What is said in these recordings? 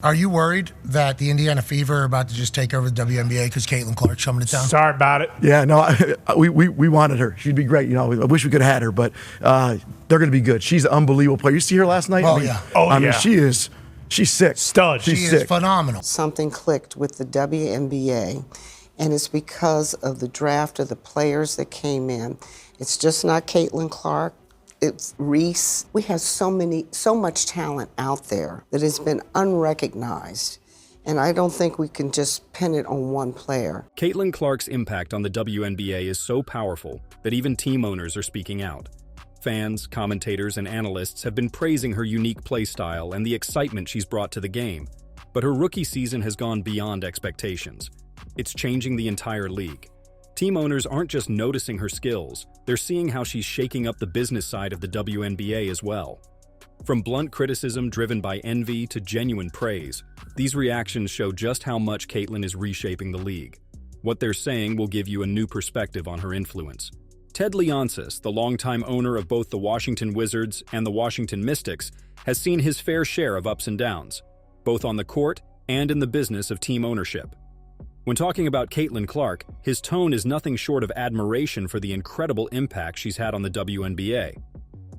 Are you worried that the Indiana Fever are about to just take over the WNBA because Caitlin Clark's coming to town? Sorry about it. Yeah, no, we wanted her. She'd be great. I wish we could have had her, but they're going to be good. She's an unbelievable player. You see her last night? I mean, she's sick. Stud. She is phenomenal. Something clicked with the WNBA, and it's because of the draft of the players that came in. It's just not Caitlin Clark. It's Reese. We have so much talent out there that has been unrecognized, and I don't think we can just pin it on one player. Caitlin Clark's impact on the WNBA is so powerful that even team owners are speaking out. Fans, commentators, and analysts have been praising her unique play style and the excitement she's brought to the game, but her rookie season has gone beyond expectations. It's changing the entire league. Team owners aren't just noticing her skills, they're seeing how she's shaking up the business side of the WNBA as well. From blunt criticism driven by envy to genuine praise, these reactions show just how much Caitlin is reshaping the league. What they're saying will give you a new perspective on her influence. Ted Leonsis, the longtime owner of both the Washington Wizards and the Washington Mystics, has seen his fair share of ups and downs, both on the court and in the business of team ownership. When talking about Caitlin Clark, his tone is nothing short of admiration for the incredible impact she's had on the WNBA.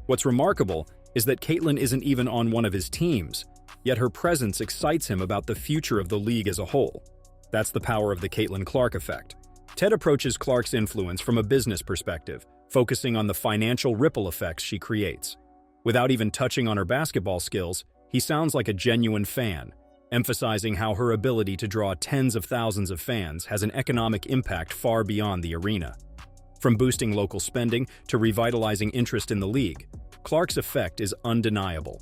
What's remarkable is that Caitlin isn't even on one of his teams, yet her presence excites him about the future of the league as a whole. That's the power of the Caitlin Clark effect. Ted approaches Clark's influence from a business perspective, focusing on the financial ripple effects she creates. Without even touching on her basketball skills, he sounds like a genuine fan, emphasizing how her ability to draw tens of thousands of fans has an economic impact far beyond the arena. From boosting local spending to revitalizing interest in the league, Clark's effect is undeniable.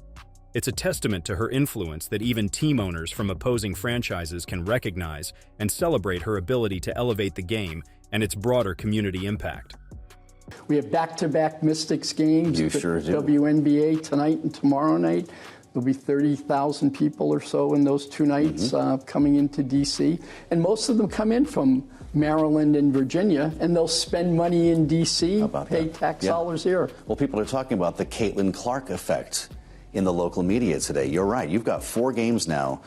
It's a testament to her influence that even team owners from opposing franchises can recognize and celebrate her ability to elevate the game and its broader community impact. We have back-to-back Mystics games. You sure do. WNBA tonight and tomorrow night. There'll be 30,000 people or so in those two nights coming into D.C. And most of them come in from Maryland and Virginia, and they'll spend money in D.C., pay tax dollars here. Well, people are talking about the Caitlin Clark effect in the local media today. You're right. You've got 4 games now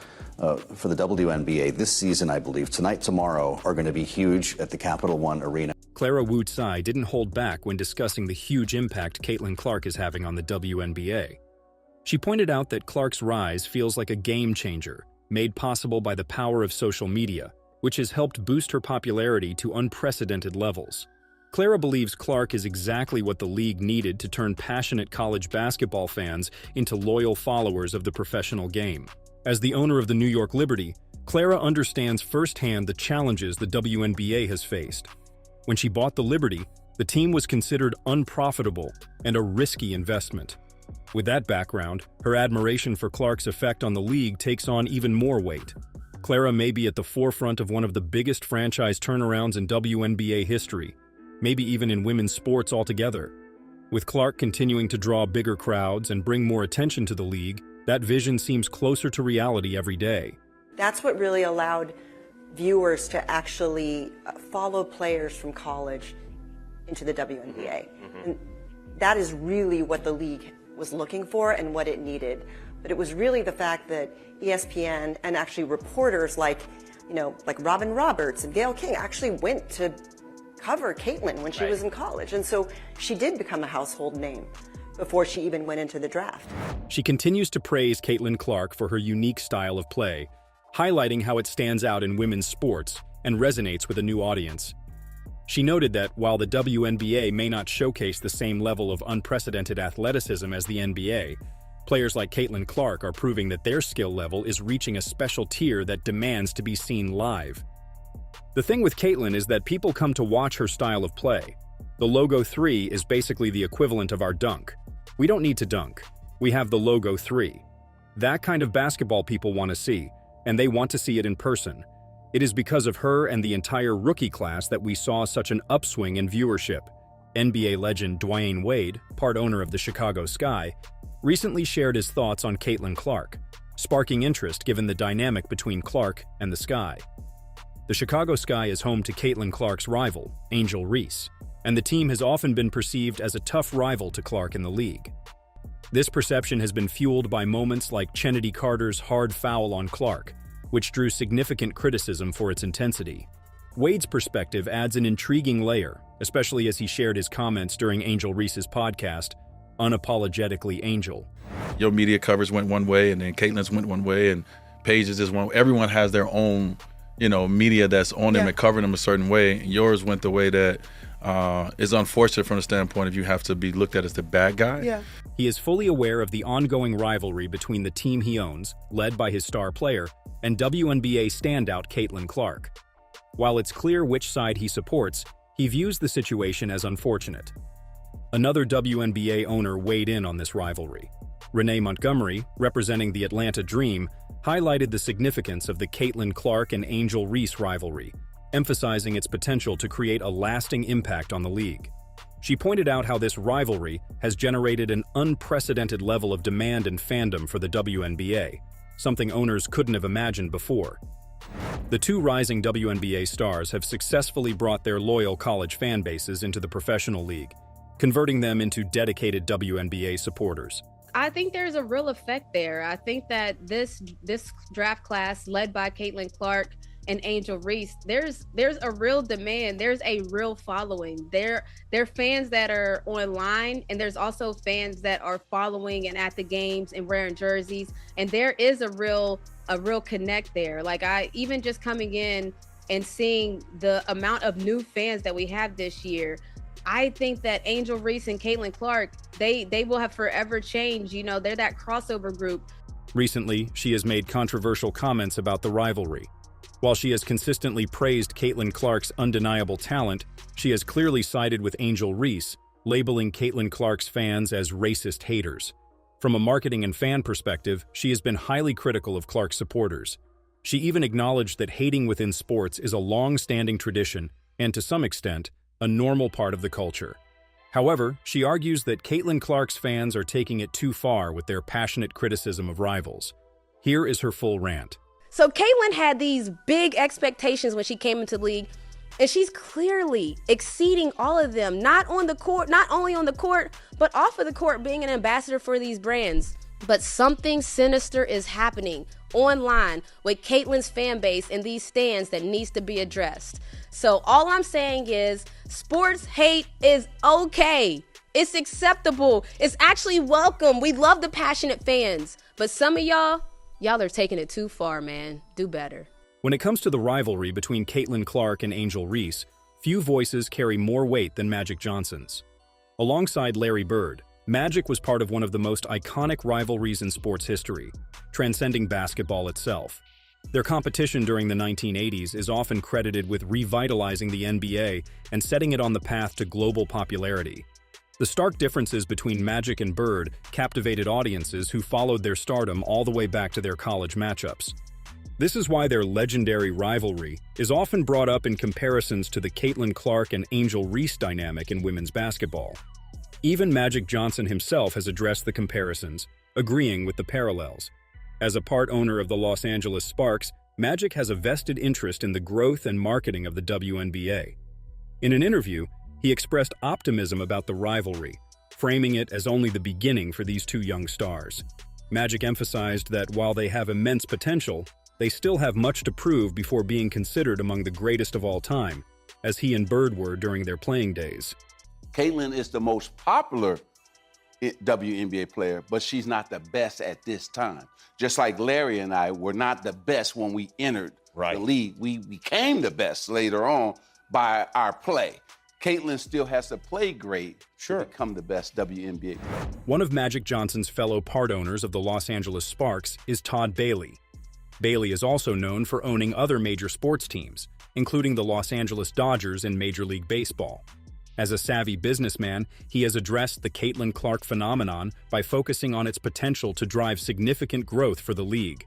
for the WNBA this season, I believe. Tonight, tomorrow are going to be huge at the Capital One Arena. Clara Wutai didn't hold back when discussing the huge impact Caitlin Clark is having on the WNBA. She pointed out that Clark's rise feels like a game changer, made possible by the power of social media, which has helped boost her popularity to unprecedented levels. Clara believes Clark is exactly what the league needed to turn passionate college basketball fans into loyal followers of the professional game. As the owner of the New York Liberty, Clara understands firsthand the challenges the WNBA has faced. When she bought the Liberty, the team was considered unprofitable and a risky investment. With that background, her admiration for Clark's effect on the league takes on even more weight. Clara may be at the forefront of one of the biggest franchise turnarounds in WNBA history, maybe even in women's sports altogether. With Clark continuing to draw bigger crowds and bring more attention to the league, that vision seems closer to reality every day. That's what really allowed viewers to actually follow players from college into the WNBA. And that is really what the league was looking for and what it needed. But it was really the fact that ESPN and actually reporters like Robin Roberts and Gayle King actually went to cover Caitlin when she was in college. And so she did become a household name before she even went into the draft. She continues to praise Caitlin Clark for her unique style of play, highlighting how it stands out in women's sports and resonates with a new audience. She noted that while the WNBA may not showcase the same level of unprecedented athleticism as the NBA, players like Caitlin Clark are proving that their skill level is reaching a special tier that demands to be seen live. The thing with Caitlin is that people come to watch her style of play. The Logo 3 is basically the equivalent of our dunk. We don't need to dunk. We have the Logo 3. That kind of basketball people want to see, and they want to see it in person. It is because of her and the entire rookie class that we saw such an upswing in viewership. NBA legend Dwan Wade, part owner of the Chicago Sky, recently shared his thoughts on Caitlin Clark, sparking interest given the dynamic between Clark and the Sky. The Chicago Sky is home to Caitlin Clark's rival, Angel Reese, and the team has often been perceived as a tough rival to Clark in the league. This perception has been fueled by moments like Chennedy Carter's hard foul on Clark, which drew significant criticism for its intensity. Wade's perspective adds an intriguing layer, especially as he shared his comments during Angel Reese's podcast, Unapologetically Angel. Your media coverage went one way, and then Caitlin's went one way, and Paige's is one. Everyone has their own, media that's on them and covering them a certain way. And yours went the way that is unfortunate from the standpoint of you have to be looked at as the bad guy. Yeah. He is fully aware of the ongoing rivalry between the team he owns, led by his star player, and WNBA standout Caitlin Clark. While it's clear which side he supports, he views the situation as unfortunate. Another WNBA owner weighed in on this rivalry. Renee Montgomery, representing the Atlanta Dream, highlighted the significance of the Caitlin Clark and Angel Reese rivalry, emphasizing its potential to create a lasting impact on the league. She pointed out how this rivalry has generated an unprecedented level of demand and fandom for the WNBA, something owners couldn't have imagined before. The two rising WNBA stars have successfully brought their loyal college fan bases into the professional league, converting them into dedicated WNBA supporters. I think there's a real effect there. I think that this draft class led by Caitlin Clark and Angel Reese, there's a real demand. There's a real following. There are fans that are online, and there's also fans that are following and at the games and wearing jerseys. And there is a real connect there. Like, I even just coming in and seeing the amount of new fans that we have this year, I think that Angel Reese and Caitlin Clark, they will have forever changed. They're that crossover group. Recently, she has made controversial comments about the rivalry. While she has consistently praised Caitlin Clark's undeniable talent, she has clearly sided with Angel Reese, labeling Caitlin Clark's fans as racist haters. From a marketing and fan perspective, she has been highly critical of Clark's supporters. She even acknowledged that hating within sports is a long-standing tradition and, to some extent, a normal part of the culture. However, she argues that Caitlin Clark's fans are taking it too far with their passionate criticism of rivals. Here is her full rant. So Caitlin had these big expectations when she came into the league, and she's clearly exceeding all of them, not only on the court, but off of the court, being an ambassador for these brands. But something sinister is happening online with Caitlin's fan base and these stands that needs to be addressed. So all I'm saying is sports hate is okay. It's acceptable. It's actually welcome. We love the passionate fans. But some of y'all are taking it too far, man. Do better. When it comes to the rivalry between Caitlin Clark and Angel Reese, few voices carry more weight than Magic Johnson's. Alongside Larry Bird, Magic was part of one of the most iconic rivalries in sports history, transcending basketball itself. Their competition during the 1980s is often credited with revitalizing the NBA and setting it on the path to global popularity. The stark differences between Magic and Bird captivated audiences who followed their stardom all the way back to their college matchups. This is why their legendary rivalry is often brought up in comparisons to the Caitlin Clark and Angel Reese dynamic in women's basketball. Even Magic Johnson himself has addressed the comparisons, agreeing with the parallels. As a part owner of the Los Angeles Sparks, Magic has a vested interest in the growth and marketing of the WNBA. In an interview, he expressed optimism about the rivalry, framing it as only the beginning for these two young stars. Magic emphasized that while they have immense potential, they still have much to prove before being considered among the greatest of all time, as he and Bird were during their playing days. Caitlin is the most popular WNBA player, but she's not the best at this time. Just like Larry and I were not the best when we entered the league. We became the best later on by our play. Caitlin still has to play great to become the best WNBA player. One of Magic Johnson's fellow part owners of the Los Angeles Sparks is Todd Bailey. Bailey is also known for owning other major sports teams, including the Los Angeles Dodgers in Major League Baseball. As a savvy businessman, he has addressed the Caitlin Clark phenomenon by focusing on its potential to drive significant growth for the league.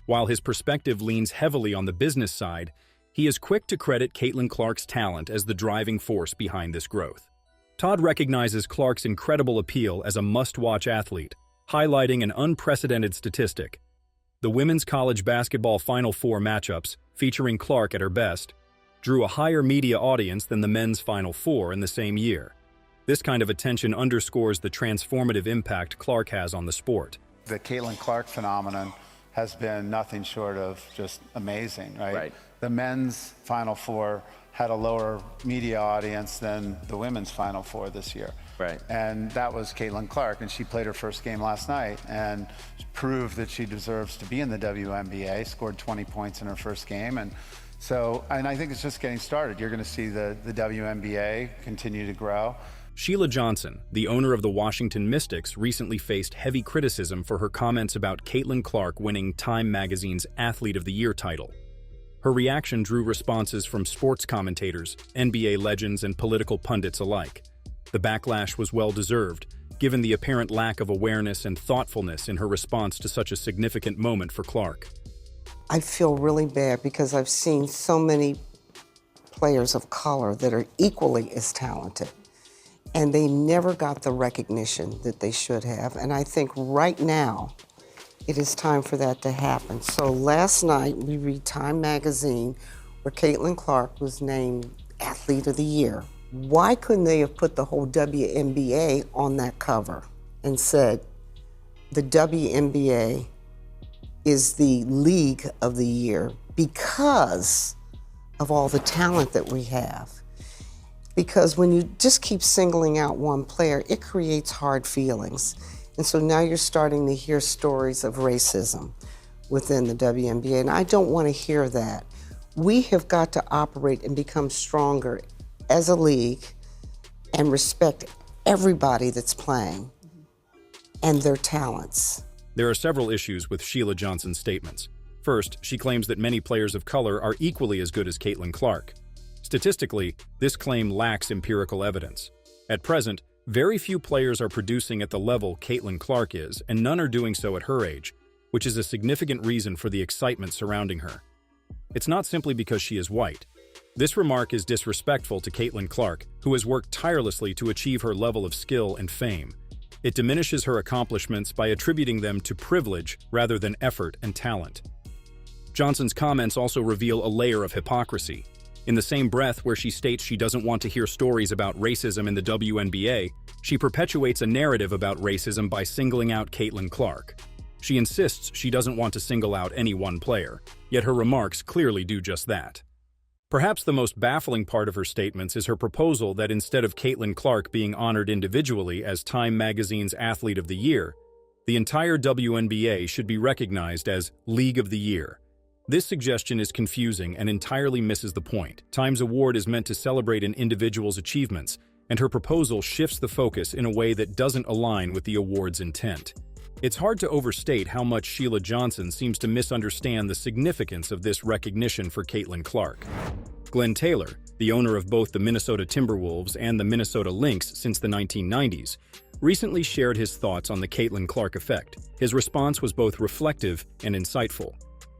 While his perspective leans heavily on the business side, he is quick to credit Caitlin Clark's talent as the driving force behind this growth. Todd recognizes Clark's incredible appeal as a must-watch athlete, highlighting an unprecedented statistic. The women's college basketball Final Four matchups, featuring Clark at her best, drew a higher media audience than the men's Final Four in the same year. This kind of attention underscores the transformative impact Clark has on the sport. The Caitlin Clark phenomenon has been nothing short of just amazing, right? The men's Final Four had a lower media audience than the women's Final Four this year. And that was Caitlin Clark, and she played her first game last night and proved that she deserves to be in the WNBA, scored 20 points in her first game. And I think it's just getting started. You're gonna see the WNBA continue to grow. Sheila Johnson, the owner of the Washington Mystics, recently faced heavy criticism for her comments about Caitlin Clark winning Time magazine's Athlete of the Year title. Her reaction drew responses from sports commentators, NBA legends, and political pundits alike. The backlash was well-deserved, given the apparent lack of awareness and thoughtfulness in her response to such a significant moment for Clark. I feel really bad because I've seen so many players of color that are equally as talented, and they never got the recognition that they should have. And I think right now, it is time for that to happen. So last night, we read Time magazine, where Caitlin Clark was named Athlete of the Year. Why couldn't they have put the whole WNBA on that cover and said, the WNBA is the league of the year because of all the talent that we have? Because when you just keep singling out one player, it creates hard feelings. And so now you're starting to hear stories of racism within the WNBA, and I don't want to hear that. We have got to operate and become stronger as a league and respect everybody that's playing and their talents. There are several issues with Sheila Johnson's statements. First, she claims that many players of color are equally as good as Caitlin Clark. Statistically, this claim lacks empirical evidence. At present, very few players are producing at the level Caitlin Clark is, and none are doing so at her age, which is a significant reason for the excitement surrounding her. It's not simply because she is white. This remark is disrespectful to Caitlin Clark, who has worked tirelessly to achieve her level of skill and fame. It diminishes her accomplishments by attributing them to privilege rather than effort and talent. Johnson's comments also reveal a layer of hypocrisy. In the same breath where she states she doesn't want to hear stories about racism in the WNBA, she perpetuates a narrative about racism by singling out Caitlin Clark. She insists she doesn't want to single out any one player, yet her remarks clearly do just that. Perhaps the most baffling part of her statements is her proposal that instead of Caitlin Clark being honored individually as Time magazine's Athlete of the Year, the entire WNBA should be recognized as League of the Year. This suggestion is confusing and entirely misses the point. Time's award is meant to celebrate an individual's achievements, and her proposal shifts the focus in a way that doesn't align with the award's intent. It's hard to overstate how much Sheila Johnson seems to misunderstand the significance of this recognition for Caitlin Clark. Glen Taylor, the owner of both the Minnesota Timberwolves and the Minnesota Lynx since the 1990s, recently shared his thoughts on the Caitlin Clark effect. His response was both reflective and insightful.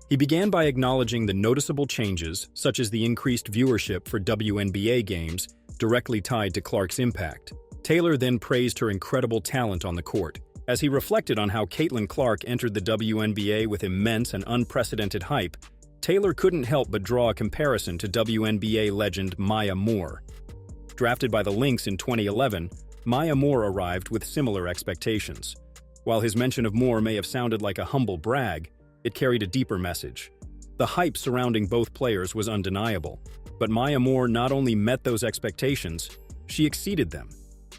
He began by acknowledging the noticeable changes, such as the increased viewership for WNBA games, directly tied to Clark's impact. Taylor then praised her incredible talent on the court. As he reflected on how Caitlin Clark entered the WNBA with immense and unprecedented hype, Taylor couldn't help but draw a comparison to WNBA legend Maya Moore. Drafted by the Lynx in 2011, Maya Moore arrived with similar expectations. While his mention of Moore may have sounded like a humble brag, it carried a deeper message. The hype surrounding both players was undeniable, but Maya Moore not only met those expectations, she exceeded them.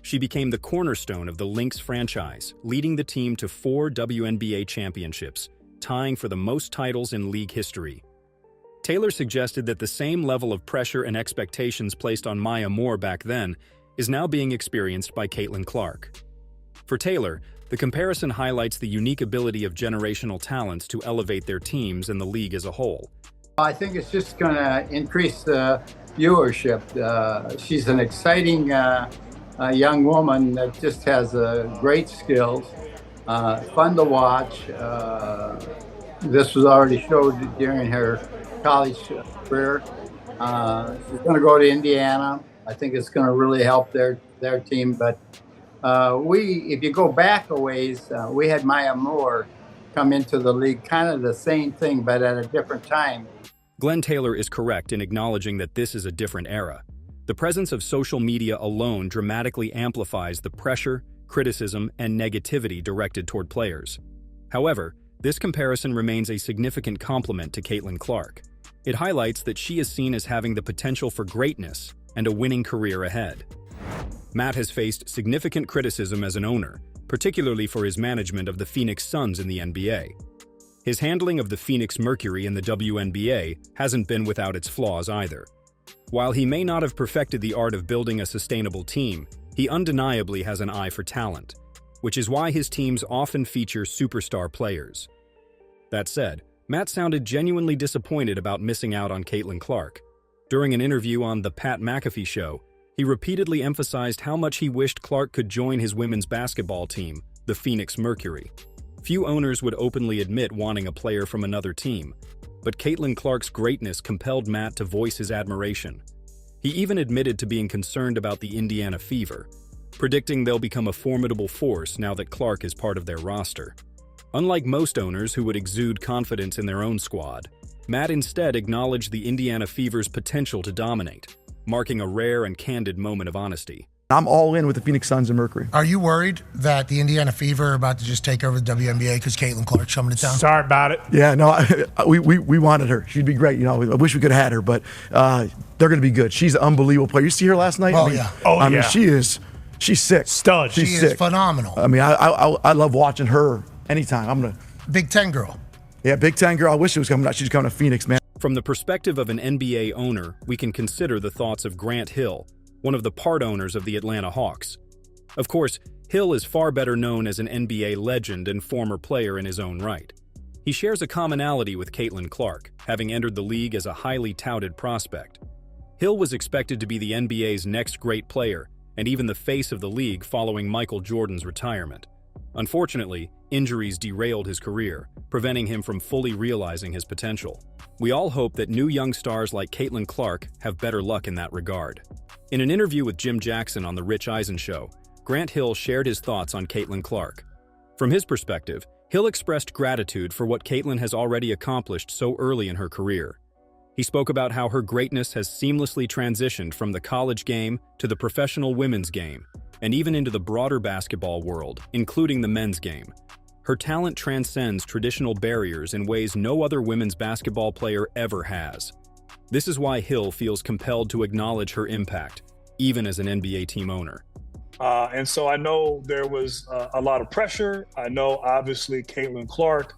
She became the cornerstone of the Lynx franchise, leading the team to 4 WNBA championships, tying for the most titles in league history. Taylor suggested that the same level of pressure and expectations placed on Maya Moore back then is now being experienced by Caitlin Clark. For Taylor, the comparison highlights the unique ability of generational talents to elevate their teams and the league as a whole. I think it's just going to increase the viewership. She's an exciting young woman that just has great skills, fun to watch. This was already showed during her college career. She's going to go to Indiana. I think it's going to really help their team. But if you go back a ways, we had Maya Moore come into the league, kind of the same thing, but at a different time. Glen Taylor is correct in acknowledging that this is a different era. The presence of social media alone dramatically amplifies the pressure, criticism, and negativity directed toward players. However, this comparison remains a significant compliment to Caitlin Clark. It highlights that she is seen as having the potential for greatness and a winning career ahead. Matt has faced significant criticism as an owner, particularly for his management of the Phoenix Suns in the NBA. His handling of the Phoenix Mercury in the WNBA hasn't been without its flaws either. While he may not have perfected the art of building a sustainable team, he undeniably has an eye for talent, which is why his teams often feature superstar players. That said, Matt sounded genuinely disappointed about missing out on Caitlin Clark. During an interview on The Pat McAfee Show, he repeatedly emphasized how much he wished Clark could join his women's basketball team, the Phoenix Mercury. Few owners would openly admit wanting a player from another team, but Caitlin Clark's greatness compelled Matt to voice his admiration. He even admitted to being concerned about the Indiana Fever, predicting they'll become a formidable force now that Clark is part of their roster. Unlike most owners who would exude confidence in their own squad, Matt instead acknowledged the Indiana Fever's potential to dominate, marking a rare and candid moment of honesty. I'm all in with the Phoenix Suns and Mercury. Are you worried that the Indiana Fever are about to just take over the WNBA because Caitlin Clark's coming to town? Sorry about it. Yeah, no, we wanted her. She'd be great. I wish we could have had her, but they're going to be good. She's an unbelievable player. You see her last night? I mean, she's sick. Stud. She is phenomenal. I mean, I love watching her anytime. I'm going to. Big Ten girl. Yeah, Big Ten girl. I wish she was coming out. She's coming to Phoenix, man. From the perspective of an NBA owner, we can consider the thoughts of Grant Hill, one of the part owners of the Atlanta Hawks. Of course, Hill is far better known as an NBA legend and former player in his own right. He shares a commonality with Caitlin Clark, having entered the league as a highly touted prospect. Hill was expected to be the NBA's next great player, and even the face of the league following Michael Jordan's retirement. Unfortunately, injuries derailed his career, preventing him from fully realizing his potential. We all hope that new young stars like Caitlin Clark have better luck in that regard. In an interview with Jim Jackson on The Rich Eisen Show, Grant Hill shared his thoughts on Caitlin Clark. From his perspective, Hill expressed gratitude for what Caitlin has already accomplished so early in her career. He spoke about how her greatness has seamlessly transitioned from the college game to the professional women's game, and even into the broader basketball world, including the men's game. Her talent transcends traditional barriers in ways no other women's basketball player ever has. This is why Hill feels compelled to acknowledge her impact, even as an NBA team owner. And so I know there was a lot of pressure. I know, obviously, Caitlin Clark,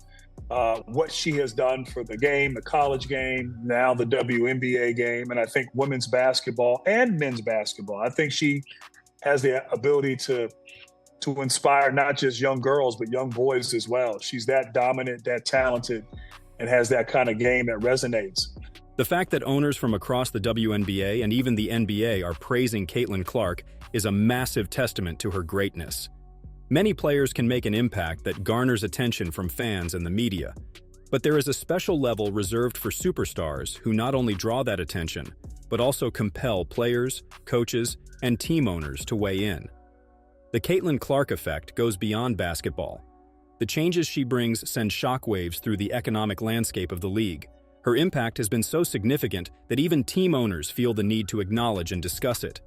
what she has done for the game, the college game, now the WNBA game, and I think women's basketball and men's basketball. I think she has the ability to inspire not just young girls, but young boys as well. She's that dominant, that talented, and has that kind of game that resonates. The fact that owners from across the WNBA and even the NBA are praising Caitlin Clark is a massive testament to her greatness. Many players can make an impact that garners attention from fans and the media, but there is a special level reserved for superstars who not only draw that attention, but also compel players, coaches, and team owners to weigh in. The Caitlin Clark effect goes beyond basketball. The changes she brings send shockwaves through the economic landscape of the league. Her impact has been so significant that even team owners feel the need to acknowledge and discuss it.